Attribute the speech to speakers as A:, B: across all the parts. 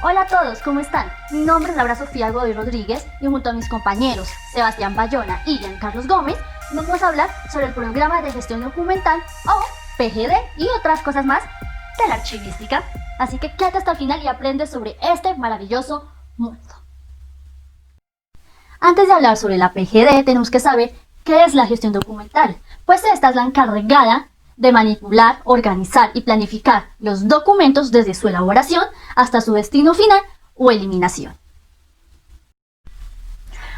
A: Hola a todos, ¿cómo están? Mi nombre es Laura Sofía Godoy Rodríguez y junto a mis compañeros Sebastián Bayona y Giancarlos Gómez vamos a hablar sobre el programa de gestión documental o PGD y otras cosas más de la archivística. Así que quédate hasta el final y aprende sobre este maravilloso mundo. Antes de hablar sobre la PGD tenemos que saber qué es la gestión documental, pues esta es la encargada de manipular, organizar y planificar los documentos desde su elaboración hasta su destino final o eliminación.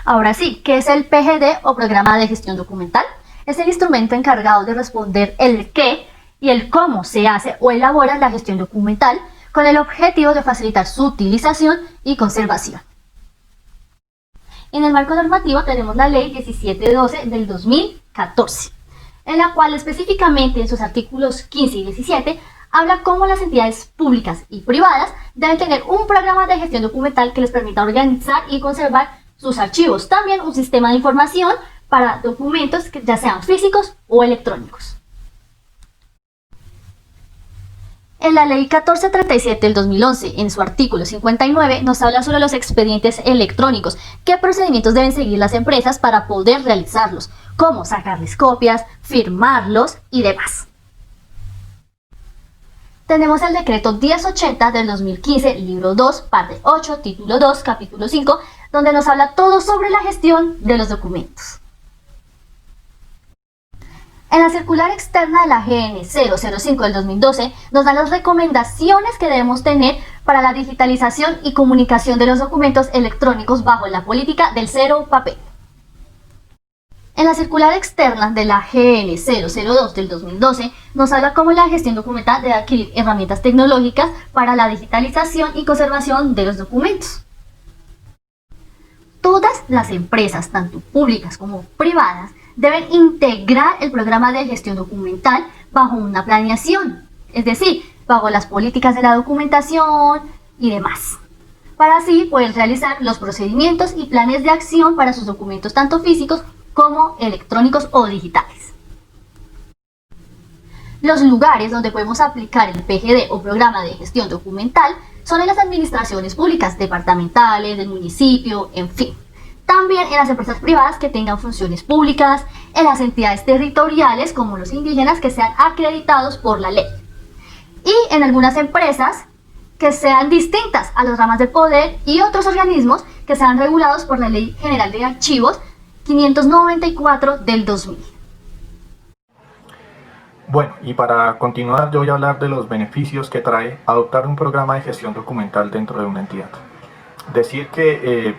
A: Ahora sí, ¿qué es el PGD o Programa de Gestión Documental? Es el instrumento encargado de responder el qué y el cómo se hace o elabora la gestión documental con el objetivo de facilitar su utilización y conservación. En el marco normativo tenemos la Ley 1712 del 2014. En la cual específicamente en sus artículos 15 y 17 habla cómo las entidades públicas y privadas deben tener un programa de gestión documental que les permita organizar y conservar sus archivos. También un sistema de información para documentos que ya sean físicos o electrónicos. En la Ley 1437 del 2011, en su artículo 59, nos habla sobre los expedientes electrónicos, qué procedimientos deben seguir las empresas para poder realizarlos, cómo sacarles copias, firmarlos y demás. Tenemos el decreto 1080 del 2015, libro 2, parte 8, título 2, capítulo 5, donde nos habla todo sobre la gestión de los documentos. En la circular externa de la GN 005 del 2012 nos dan las recomendaciones que debemos tener para la digitalización y comunicación de los documentos electrónicos bajo la política del cero papel. En la circular externa de la GN 002 del 2012 nos habla cómo la gestión documental debe adquirir herramientas tecnológicas para la digitalización y conservación de los documentos. Todas las empresas, tanto públicas como privadas, deben integrar el programa de gestión documental bajo una planeación, es decir, bajo las políticas de la documentación y demás, para así poder realizar los procedimientos y planes de acción para sus documentos tanto físicos como electrónicos o digitales. Los lugares donde podemos aplicar el PGD o programa de gestión documental son en las administraciones públicas, departamentales, del municipio, en fin. También en las empresas privadas que tengan funciones públicas, en las entidades territoriales como los indígenas que sean acreditados por la ley. Y en algunas empresas que sean distintas a las ramas del poder y otros organismos que sean regulados por la Ley General de Archivos 594 del 2000.
B: Bueno, y para continuar yo voy a hablar de los beneficios que trae adoptar un programa de gestión documental dentro de una entidad. Decir que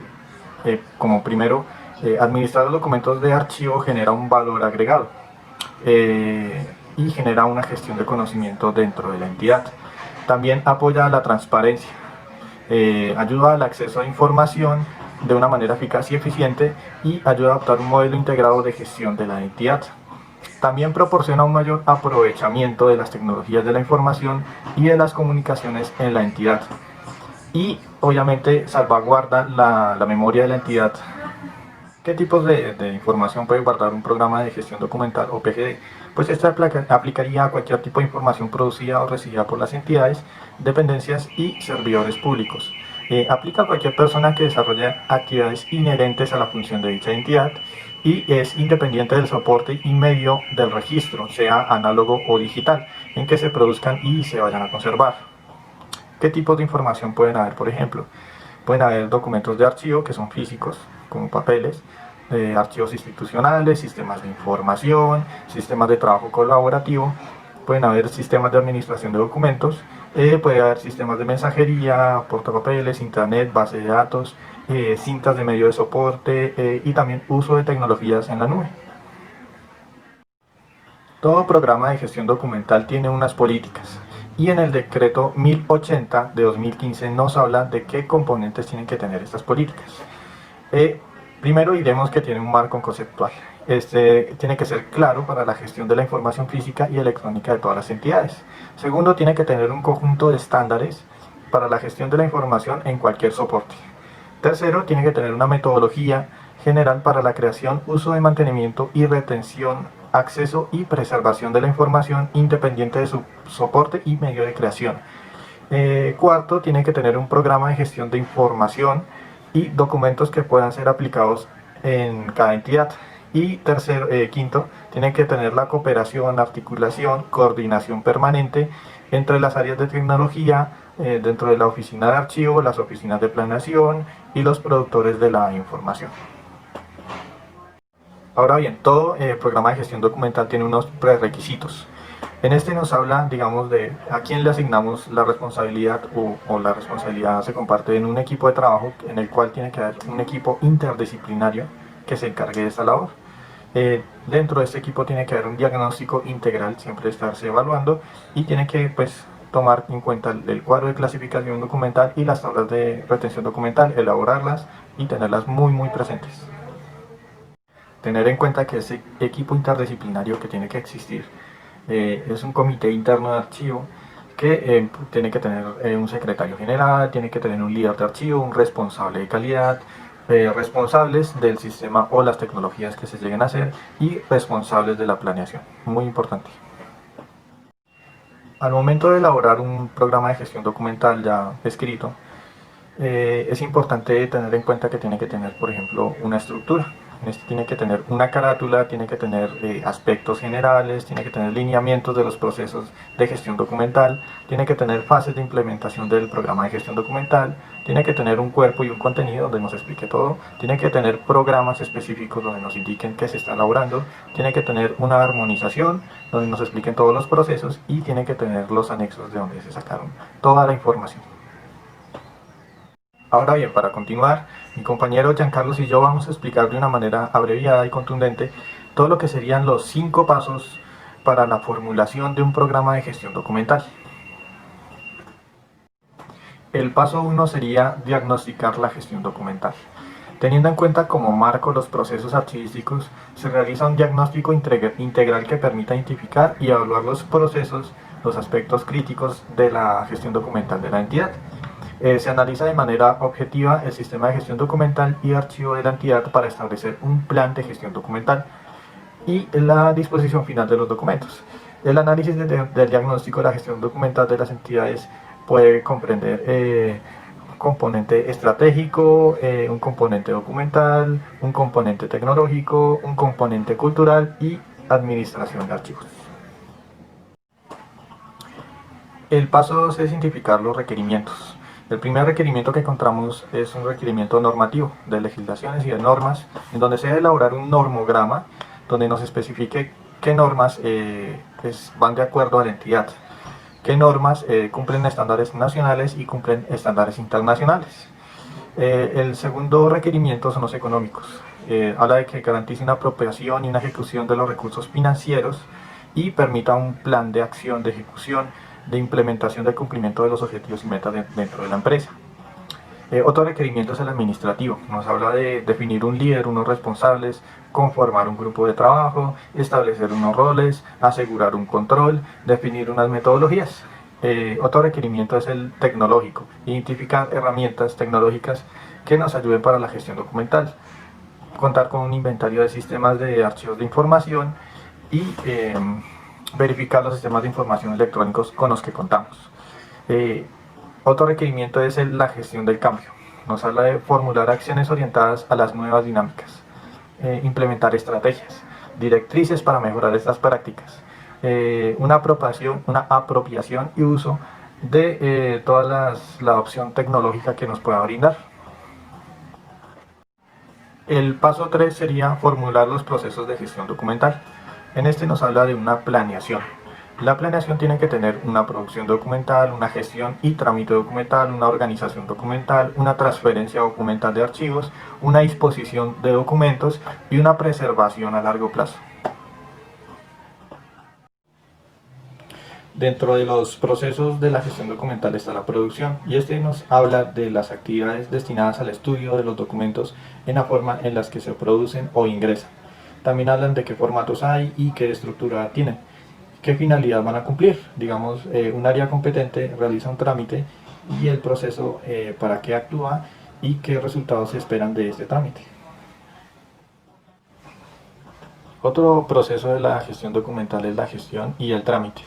B: como primero, administrar los documentos de archivo genera un valor agregado y genera una gestión de conocimiento dentro de la entidad. También apoya la transparencia, ayuda al acceso a información de una manera eficaz y eficiente y ayuda a adoptar un modelo integrado de gestión de la entidad. También proporciona un mayor aprovechamiento de las tecnologías de la información y de las comunicaciones en la entidad. Y obviamente salvaguarda la memoria de la entidad. ¿Qué tipos de información puede guardar un programa de gestión documental o PGD? Pues esta aplicaría a cualquier tipo de información producida o recibida por las entidades, dependencias y servidores públicos. Aplica a cualquier persona que desarrolle actividades inherentes a la función de dicha entidad y es independiente del soporte y medio del registro, sea análogo o digital, en que se produzcan y se vayan a conservar. ¿Qué tipos de información pueden haber? Por ejemplo, pueden haber documentos de archivo que son físicos, como papeles, archivos institucionales, sistemas de información, sistemas de trabajo colaborativo, pueden haber sistemas de administración de documentos, puede haber sistemas de mensajería, portapapeles, intranet, base de datos, cintas de medio de soporte y también uso de tecnologías en la nube. Todo programa de gestión documental tiene unas políticas. Y en el decreto 1080 de 2015 nos habla de qué componentes tienen que tener estas políticas. Primero diremos que tiene un marco conceptual. Este tiene que ser claro para la gestión de la información física y electrónica de todas las entidades. Segundo, tiene que tener un conjunto de estándares para la gestión de la información en cualquier soporte. Tercero, tiene que tener una metodología general para la creación, uso de mantenimiento y retención, acceso y preservación de la información independiente de su soporte y medio de creación. Cuarto, tiene que tener un programa de gestión de información y documentos que puedan ser aplicados en cada entidad. Y quinto, tiene que tener la cooperación, articulación, coordinación permanente entre las áreas de tecnología, dentro de la oficina de archivo, las oficinas de planeación y los productores de la información. Ahora bien, todo programa de gestión documental tiene unos prerequisitos. En este nos habla, digamos, de a quién le asignamos la responsabilidad o la responsabilidad se comparte en un equipo de trabajo en el cual tiene que haber un equipo interdisciplinario que se encargue de esta labor. Dentro de este equipo tiene que haber un diagnóstico integral, siempre estarse evaluando y tiene que pues tomar en cuenta el cuadro de clasificación documental y las tablas de retención documental, elaborarlas y tenerlas muy presentes. Tener en cuenta que ese equipo interdisciplinario que tiene que existir es un comité interno de archivo que tiene que tener un secretario general, tiene que tener un líder de archivo, un responsable de calidad, responsables del sistema o las tecnologías que se lleguen a hacer y responsables de la planeación. Muy importante. Al momento de elaborar un programa de gestión documental ya escrito, es importante tener en cuenta que tiene que tener, por ejemplo, una estructura. Este tiene que tener una carátula, tiene que tener aspectos generales, tiene que tener lineamientos de los procesos de gestión documental, tiene que tener fases de implementación del programa de gestión documental, tiene que tener un cuerpo y un contenido donde nos explique todo, tiene que tener programas específicos donde nos indiquen qué se está elaborando, tiene que tener una armonización donde nos expliquen todos los procesos y tiene que tener los anexos de donde se sacaron toda la información. Ahora bien, para continuar, mi compañero Giancarlos y yo vamos a explicar de una manera abreviada y contundente todo lo que serían los 5 pasos para la formulación de un programa de gestión documental. El paso 1 sería diagnosticar la gestión documental. Teniendo en cuenta como marco los procesos archivísticos, se realiza un diagnóstico integral que permita identificar y evaluar los procesos, los aspectos críticos de la gestión documental de la entidad. Se analiza de manera objetiva el sistema de gestión documental y archivo de la entidad para establecer un plan de gestión documental y la disposición final de los documentos. El análisis del diagnóstico de la gestión documental de las entidades puede comprender un componente estratégico, un componente documental, un componente tecnológico, un componente cultural y administración de archivos. El paso 2 es identificar los requerimientos. El primer requerimiento que encontramos es un requerimiento normativo de legislaciones y de normas, en donde se debe elaborar un normograma donde nos especifique qué normas van de acuerdo a la entidad, qué normas cumplen estándares nacionales y cumplen estándares internacionales. El segundo requerimiento son los económicos. Habla de que garantice una apropiación y una ejecución de los recursos financieros y permita un plan de acción de ejecución de implementación del cumplimiento de los objetivos y metas dentro de la empresa. Otro requerimiento es el administrativo. Nos habla de definir un líder, unos responsables, conformar un grupo de trabajo, establecer unos roles, asegurar un control, definir unas metodologías. Otro requerimiento es el tecnológico, identificar herramientas tecnológicas que nos ayuden para la gestión documental, contar con un inventario de sistemas de archivos de información y verificar los sistemas de información electrónicos con los que contamos. Otro requerimiento es la gestión del cambio. Nos habla de formular acciones orientadas a las nuevas dinámicas, implementar estrategias, directrices para mejorar estas prácticas, una apropiación y uso de toda la opción tecnológica que nos pueda brindar. El paso 3 sería formular los procesos de gestión documental. En este nos habla de una planeación. La planeación tiene que tener una producción documental, una gestión y trámite documental, una organización documental, una transferencia documental de archivos, una disposición de documentos y una preservación a largo plazo. Dentro de los procesos de la gestión documental está la producción y este nos habla de las actividades destinadas al estudio de los documentos en la forma en las que se producen o ingresan. También hablan de qué formatos hay y qué estructura tienen, qué finalidad van a cumplir. Digamos, un área competente realiza un trámite y el proceso para qué actúa y qué resultados se esperan de este trámite. Otro proceso de la gestión documental es la gestión y el trámite.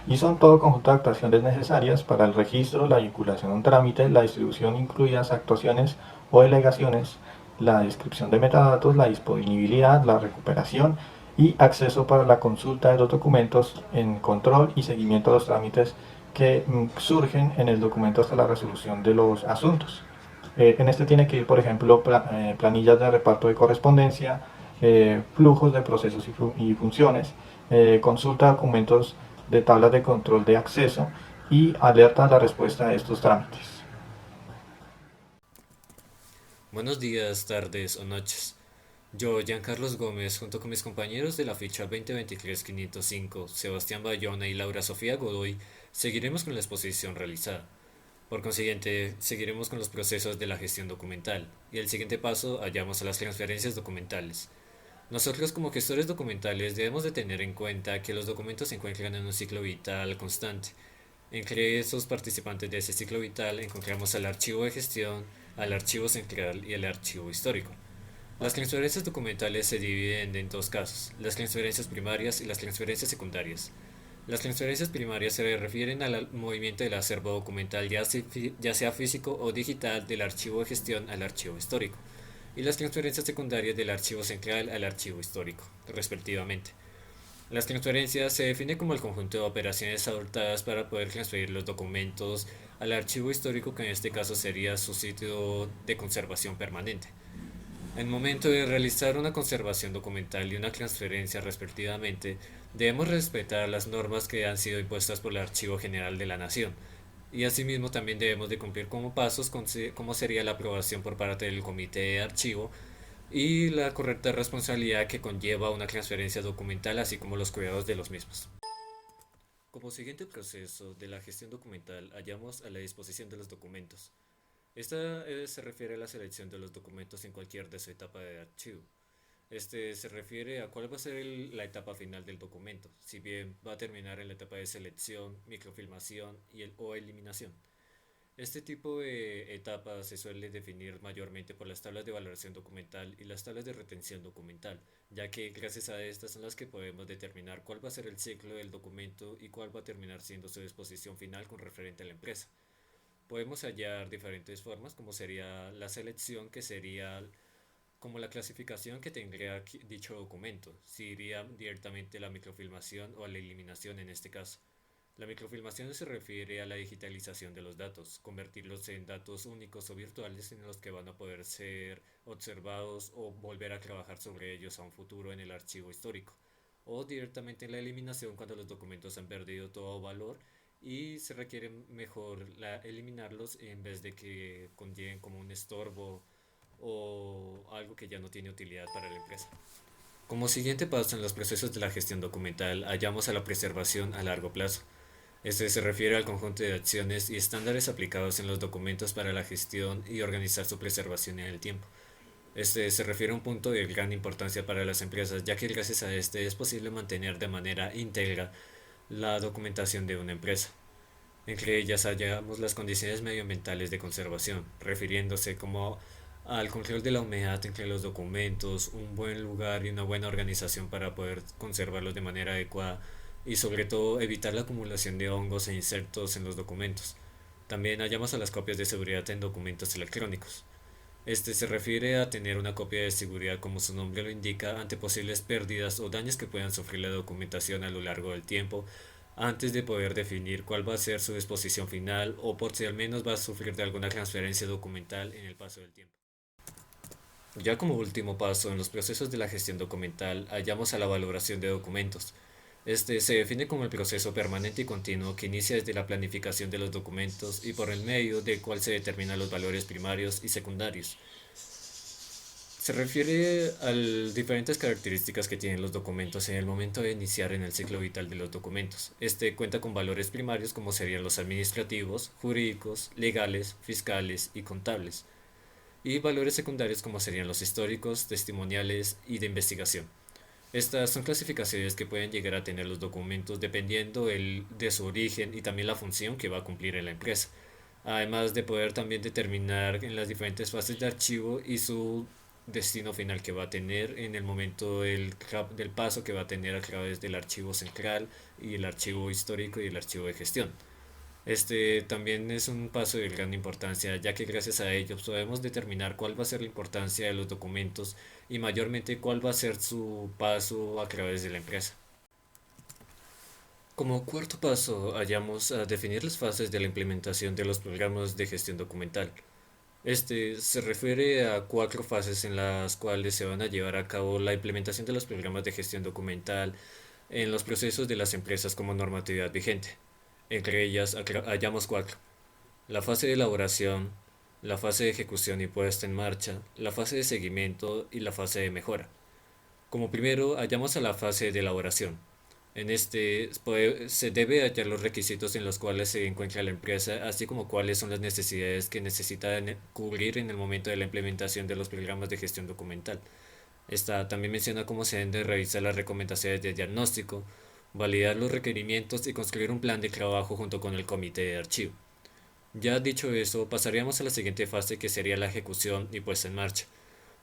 B: y son todo conjunto de actuaciones necesarias para el registro, la vinculación a un trámite, la distribución, incluidas actuaciones o delegaciones, la descripción de metadatos, la disponibilidad, la recuperación y acceso para la consulta de los documentos en control y seguimiento de los trámites que surgen en el documento hasta la resolución de los asuntos. En este tiene que ir, por ejemplo, planillas de reparto de correspondencia, flujos de procesos y funciones, consulta de documentos de tablas de control de acceso y alerta a la respuesta de estos trámites.
C: Buenos días, tardes o noches. Yo, Giancarlos Gómez, junto con mis compañeros de la ficha 2023-505, Sebastián Bayona y Laura Sofía Godoy, seguiremos con la exposición realizada. Por consiguiente, seguiremos con los procesos de la gestión documental, y el siguiente paso hallamos a las transferencias documentales. Nosotros como gestores documentales debemos de tener en cuenta que los documentos se encuentran en un ciclo vital constante. Entre esos participantes de ese ciclo vital encontramos al archivo de gestión, al archivo central y el archivo histórico. Las transferencias documentales se dividen en dos casos, las transferencias primarias y las transferencias secundarias. Las transferencias primarias se refieren al movimiento del acervo documental, ya sea físico o digital, del archivo de gestión al archivo histórico, y las transferencias secundarias del archivo central al archivo histórico, respectivamente. Las transferencias se definen como el conjunto de operaciones adoptadas para poder transferir los documentos al archivo histórico, que en este caso sería su sitio de conservación permanente. En el momento de realizar una conservación documental y una transferencia respectivamente, debemos respetar las normas que han sido impuestas por el Archivo General de la Nación. Y asimismo también debemos de cumplir como pasos como sería la aprobación por parte del Comité de Archivo y la correcta responsabilidad que conlleva una transferencia documental, así como los cuidados de los mismos. Como siguiente proceso de la gestión documental hallamos a la disposición de los documentos. Esta se refiere a la selección de los documentos en cualquier de su etapa de archivo. Este se refiere a cuál va a ser la etapa final del documento, si bien va a terminar en la etapa de selección, microfilmación o eliminación. Este tipo de etapas se suele definir mayormente por las tablas de valoración documental y las tablas de retención documental, ya que gracias a estas son las que podemos determinar cuál va a ser el ciclo del documento y cuál va a terminar siendo su disposición final con referente a la empresa. Podemos hallar diferentes formas, como sería la selección, que sería como la clasificación que tendría dicho documento, si iría directamente a la microfilmación o a la eliminación en este caso. La microfilmación se refiere a la digitalización de los datos, convertirlos en datos únicos o virtuales en los que van a poder ser observados o volver a trabajar sobre ellos a un futuro en el archivo histórico, o directamente en la eliminación cuando los documentos han perdido todo valor y se requiere mejor eliminarlos en vez de que conlleven como un estorbo o algo que ya no tiene utilidad para la empresa. Como siguiente paso en los procesos de la gestión documental hallamos a la preservación a largo plazo. Este se refiere al conjunto de acciones y estándares aplicados en los documentos para la gestión y organizar su preservación en el tiempo. Este se refiere a un punto de gran importancia para las empresas, ya que gracias a este es posible mantener de manera íntegra la documentación de una empresa. Entre ellas hallamos las condiciones medioambientales de conservación, refiriéndose como al control de la humedad entre los documentos, un buen lugar y una buena organización para poder conservarlos de manera adecuada y sobre todo evitar la acumulación de hongos e insectos en los documentos. También hallamos a las copias de seguridad en documentos electrónicos. Este se refiere a tener una copia de seguridad, como su nombre lo indica, ante posibles pérdidas o daños que puedan sufrir la documentación a lo largo del tiempo, antes de poder definir cuál va a ser su disposición final o por si al menos va a sufrir de alguna transferencia documental en el paso del tiempo. Ya como último paso en los procesos de la gestión documental hallamos a la valoración de documentos. Este se define como el proceso permanente y continuo que inicia desde la planificación de los documentos y por el medio del cual se determinan los valores primarios y secundarios. Se refiere a las diferentes características que tienen los documentos en el momento de iniciar en el ciclo vital de los documentos. Este cuenta con valores primarios como serían los administrativos, jurídicos, legales, fiscales y contables, y valores secundarios como serían los históricos, testimoniales y de investigación. Estas son clasificaciones que pueden llegar a tener los documentos dependiendo de su origen y también la función que va a cumplir en la empresa, además de poder también determinar en las diferentes fases de archivo y su destino final que va a tener en el momento del paso que va a tener a través del archivo central y el archivo histórico y el archivo de gestión. Este también es un paso de gran importancia, ya que gracias a ello podemos determinar cuál va a ser la importancia de los documentos y mayormente cuál va a ser su paso a través de la empresa. Como cuarto paso, hallamos a definir las fases de la implementación de los programas de gestión documental. Este se refiere a cuatro fases en las cuales se van a llevar a cabo la implementación de los programas de gestión documental en los procesos de las empresas como normatividad vigente. Entre ellas hallamos cuatro: la fase de elaboración, la fase de ejecución y puesta en marcha, la fase de seguimiento y la fase de mejora. Como primero hallamos a la fase de elaboración. En este se debe hallar los requisitos en los cuales se encuentra la empresa, así como cuáles son las necesidades que necesita cubrir en el momento de la implementación de los programas de gestión documental. Esta también menciona cómo se deben de revisar las recomendaciones de diagnóstico, validar los requerimientos y construir un plan de trabajo junto con el comité de archivo. Ya dicho eso, pasaríamos a la siguiente fase, que sería la ejecución y puesta en marcha.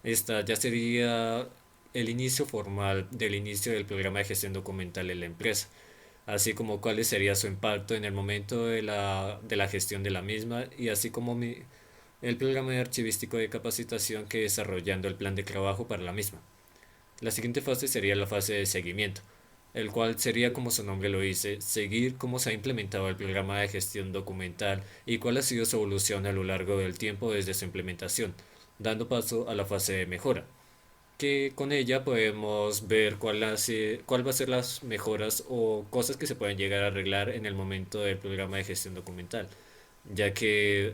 C: Esta ya sería el inicio formal del inicio del programa de gestión documental en la empresa, así como cuál sería su impacto en el momento de la gestión de la misma, y así como el programa de archivístico de capacitación que desarrollando el plan de trabajo para la misma. La siguiente fase sería la fase de seguimiento, el cual sería, como su nombre lo dice, seguir cómo se ha implementado el programa de gestión documental y cuál ha sido su evolución a lo largo del tiempo desde su implementación, dando paso a la fase de mejora, que con ella podemos ver cuál va a ser las mejoras o cosas que se pueden llegar a arreglar en el momento del programa de gestión documental, ya que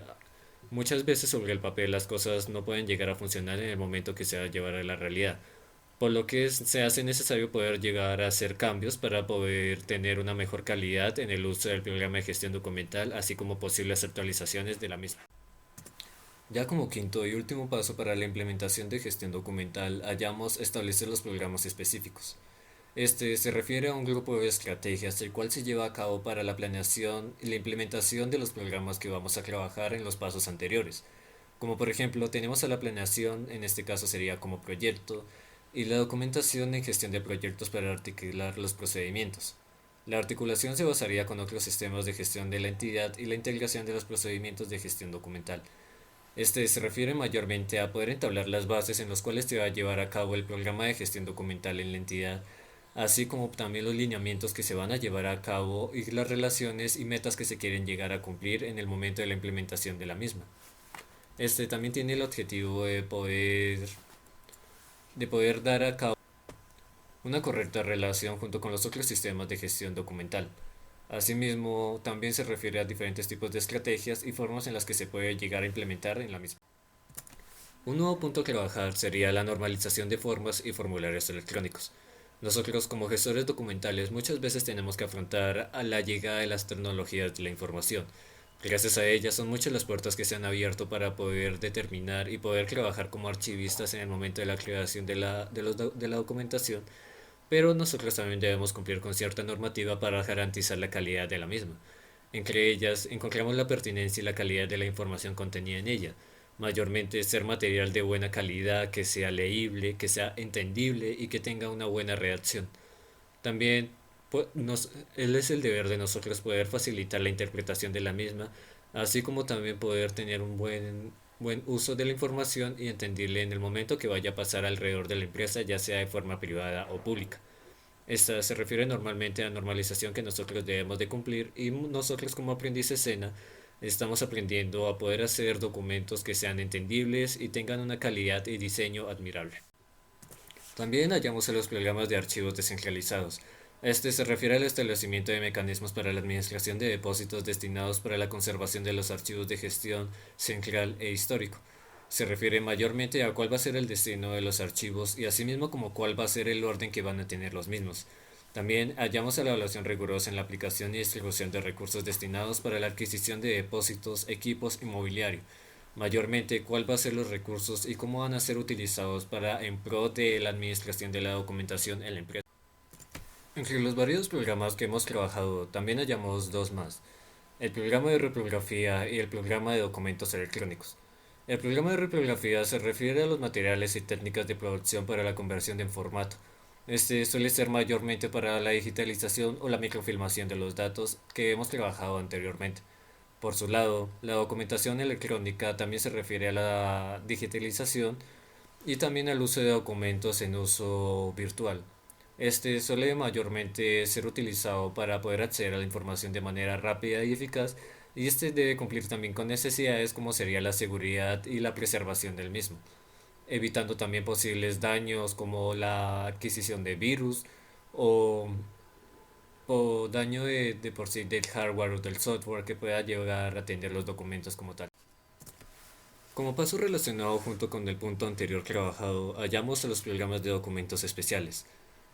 C: muchas veces sobre el papel las cosas no pueden llegar a funcionar en el momento que se va a llevar a la realidad, por lo que se hace necesario poder llegar a hacer cambios para poder tener una mejor calidad en el uso del programa de gestión documental, así como posibles actualizaciones de la misma. Ya como quinto y último paso para la implementación de gestión documental, hallamos establecer los programas específicos. Este se refiere a un grupo de estrategias el cual se lleva a cabo para la planeación y la implementación de los programas que vamos a trabajar en los pasos anteriores. Como por ejemplo, tenemos a la planeación, en este caso sería como proyecto, y la documentación en gestión de proyectos para articular los procedimientos. La articulación se basaría con otros sistemas de gestión de la entidad y la integración de los procedimientos de gestión documental. Este se refiere mayormente a poder entablar las bases en las cuales se va a llevar a cabo el programa de gestión documental en la entidad, así como también los lineamientos que se van a llevar a cabo y las relaciones y metas que se quieren llegar a cumplir en el momento de la implementación de la misma. Este también tiene el objetivo de poder dar a cabo una correcta relación junto con los otros sistemas de gestión documental. Asimismo, también se refiere a diferentes tipos de estrategias y formas en las que se puede llegar a implementar en la misma. Un nuevo punto a trabajar sería la normalización de formas y formularios electrónicos. Nosotros como gestores documentales muchas veces tenemos que afrontar a la llegada de las tecnologías de la información. Gracias a ellas son muchas las puertas que se han abierto para poder determinar y poder trabajar como archivistas en el momento de la creación de la documentación, pero nosotros también debemos cumplir con cierta normativa para garantizar la calidad de la misma. Entre ellas encontramos la pertinencia y la calidad de la información contenida en ella, mayormente ser material de buena calidad, que sea leíble, que sea entendible y que tenga una buena redacción. También es el deber de nosotros poder facilitar la interpretación de la misma, así como también poder tener un buen uso de la información y entenderle en el momento que vaya a pasar alrededor de la empresa, ya sea de forma privada o pública. Esta se refiere normalmente a normalización que nosotros debemos de cumplir, y nosotros como aprendiz escena estamos aprendiendo a poder hacer documentos que sean entendibles y tengan una calidad y diseño admirable. También hallamos en los programas de archivos descentralizados. Este se refiere al establecimiento de mecanismos para la administración de depósitos destinados para la conservación de los archivos de gestión central e histórico. Se refiere mayormente a cuál va a ser el destino de los archivos y asimismo como cuál va a ser el orden que van a tener los mismos. También hallamos a la evaluación rigurosa en la aplicación y distribución de recursos destinados para la adquisición de depósitos, equipos y mobiliario. Mayormente cuál va a ser los recursos y cómo van a ser utilizados para en pro de la administración de la documentación en la empresa. Entre los varios programas que hemos trabajado, también hallamos dos más: el programa de reprografía y el programa de documentos electrónicos. El programa de reprografía se refiere a los materiales y técnicas de producción para la conversión en formato. Este suele ser mayormente para la digitalización o la microfilmación de los datos que hemos trabajado anteriormente. Por su lado, la documentación electrónica también se refiere a la digitalización y también al uso de documentos en uso virtual. Este suele mayormente ser utilizado para poder acceder a la información de manera rápida y eficaz, y este debe cumplir también con necesidades como sería la seguridad y la preservación del mismo, evitando también posibles daños como la adquisición de virus o, o daño de por sí del hardware o del software que pueda llegar a atender los documentos como tal. Como paso relacionado junto con el punto anterior trabajado, hallamos a los programas de documentos especiales.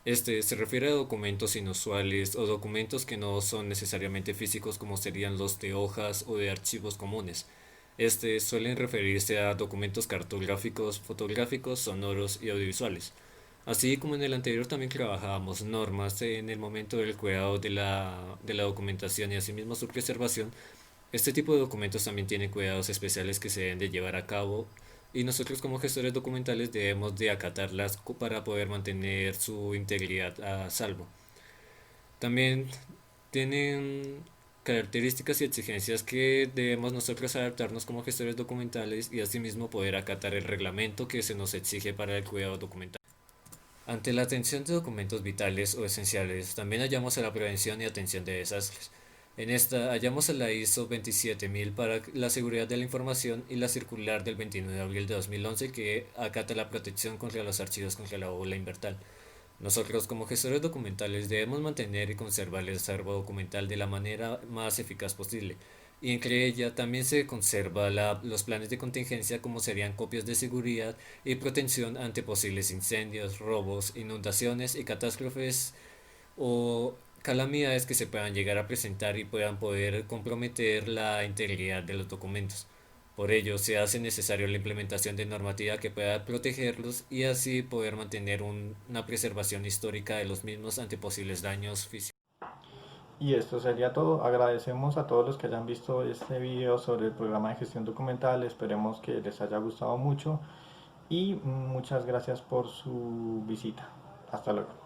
C: Este se refiere a documentos inusuales o documentos que no son necesariamente físicos como serían los de hojas o de archivos comunes. Este suelen referirse a documentos cartográficos, fotográficos, sonoros y audiovisuales. Así como en el anterior también trabajábamos normas en el momento del cuidado de la documentación y asimismo su preservación. Este tipo de documentos también tienen cuidados especiales que se deben de llevar a cabo y nosotros como gestores documentales debemos de acatarlas para poder mantener su integridad a salvo. También tienen características y exigencias que debemos nosotros adaptarnos como gestores documentales y asimismo poder acatar el reglamento que se nos exige para el cuidado documental. Ante la atención de documentos vitales o esenciales, también hallamos a la prevención y atención de desastres. En esta hallamos a la ISO 27000 para la seguridad de la información y la circular del 29 de abril de 2011 que acata la protección contra los archivos contra la ola invertal. Nosotros como gestores documentales debemos mantener y conservar el acervo documental de la manera más eficaz posible, y entre ella también se conserva los planes de contingencia como serían copias de seguridad y protección ante posibles incendios, robos, inundaciones y catástrofes o calamidades que se puedan llegar a presentar y puedan poder comprometer la integridad de los documentos. Por ello, se hace necesario la implementación de normativa que pueda protegerlos y así poder mantener una preservación histórica de los mismos ante posibles daños físicos.
B: Y esto sería todo. Agradecemos a todos los que hayan visto este video sobre el programa de gestión documental. Esperemos que les haya gustado mucho y muchas gracias por su visita. Hasta luego.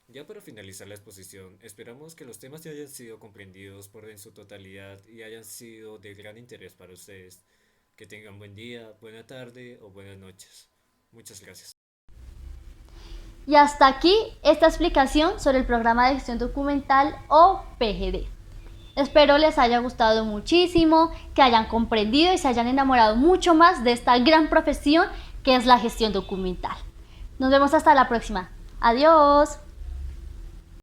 C: Ya para finalizar la exposición, esperamos que los temas ya hayan sido comprendidos por en su totalidad y hayan sido de gran interés para ustedes. Que tengan buen día, buena tarde o buenas noches. Muchas gracias.
A: Y hasta aquí esta explicación sobre el programa de gestión documental o PGD. Espero les haya gustado muchísimo, que hayan comprendido y se hayan enamorado mucho más de esta gran profesión que es la gestión documental. Nos vemos hasta la próxima. Adiós.